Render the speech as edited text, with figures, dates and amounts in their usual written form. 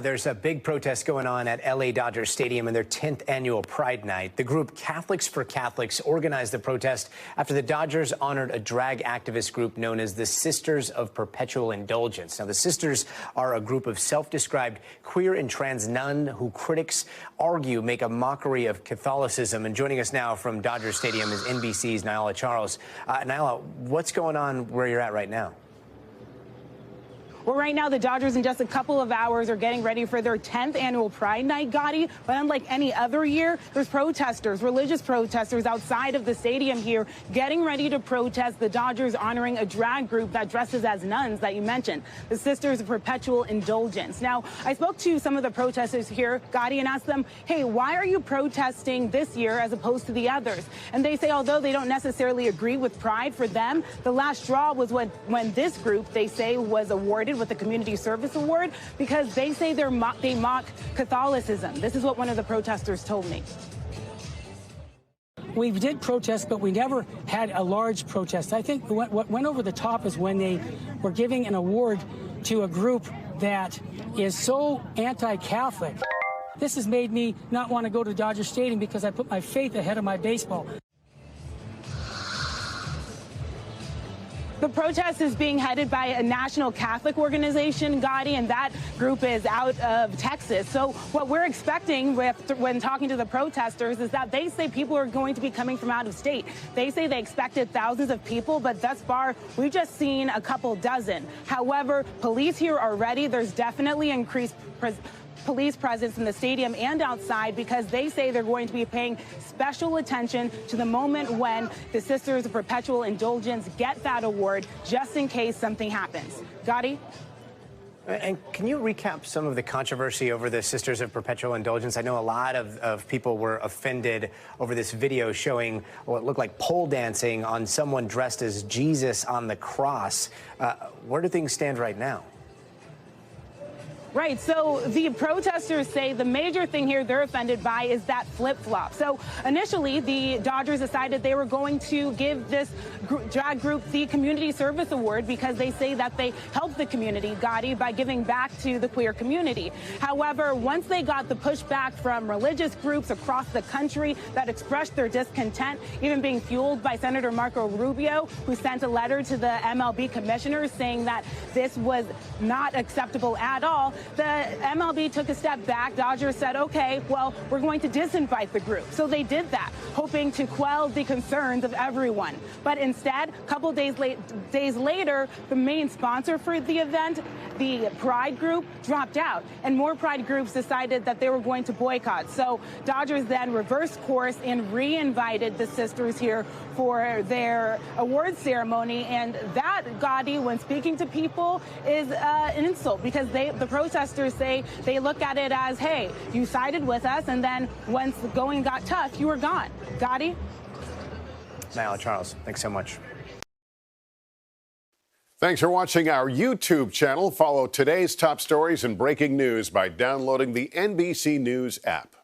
There's a big protest going on at LA Dodger Stadium in their 10th annual Pride Night. The group Catholics for Catholics organized the protest after the Dodgers honored a drag activist group known as the Sisters of Perpetual Indulgence. Now, the Sisters are a group of self-described queer and trans nun who critics argue make a mockery of Catholicism. And joining us now from Dodger Stadium is NBC's Niala Charles. Niala, what's going on where you're at right now? Well, right now, the Dodgers in just a couple of hours are getting ready for their 10th annual Pride Night, Gotti. But unlike any other year, there's protesters, religious protesters outside of the stadium here getting ready to protest the Dodgers honoring a drag group that dresses as nuns that you mentioned, the Sisters of Perpetual Indulgence. Now, I spoke to some of the protesters here, Gotti, and asked them, hey, why are you protesting this year as opposed to the others? And they say, although they don't necessarily agree with Pride, for them, the last straw was when this group, they say, was awarded with the Community Service Award because they say they mock Catholicism. This is what one of the protesters told me. We did protest, but we never had a large protest. I think what went over the top is when they were giving an award to a group that is so anti-Catholic. This has made me not want to go to Dodger Stadium because I put my faith ahead of my baseball. The protest is being headed by a national Catholic organization, Gotti, and that group is out of Texas. So what we're expecting when talking to the protesters is that they say people are going to be coming from out of state. They say they expected thousands of people, but thus far, we've just seen a couple dozen. However, police here are ready. There's definitely increased police presence in the stadium and outside because they say they're going to be paying special attention to the moment when the Sisters of Perpetual Indulgence get that award, just in case something happens. Gotti? And can you recap some of the controversy over the Sisters of Perpetual Indulgence? I know a lot of people were offended over this video showing what looked like pole dancing on someone dressed as Jesus on the cross. Where do things stand right now? Right. So the protesters say the major thing here they're offended by is that flip-flop. So initially, the Dodgers decided they were going to give this drag group the Community Service Award because they say that they helped the community, Gotti, by giving back to the queer community. However, once they got the pushback from religious groups across the country that expressed their discontent, even being fueled by Senator Marco Rubio, who sent a letter to the MLB commissioners saying that this was not acceptable at all, the MLB took a step back. Dodgers said, okay, well, we're going to disinvite the group. So they did that, hoping to quell the concerns of everyone. But instead, a couple days later, the main sponsor for the event, the Pride group, dropped out. And more Pride groups decided that they were going to boycott. So Dodgers then reversed course and re-invited the sisters here for their award ceremony. And that, Gotti, when speaking to people, is an insult because the protesters say they look at it as, hey, you sided with us, and then once the going got tough, you were gone. Gotti? Niala Charles, thanks so much. Thanks for watching our YouTube channel. Follow today's top stories and breaking news by downloading the NBC News app.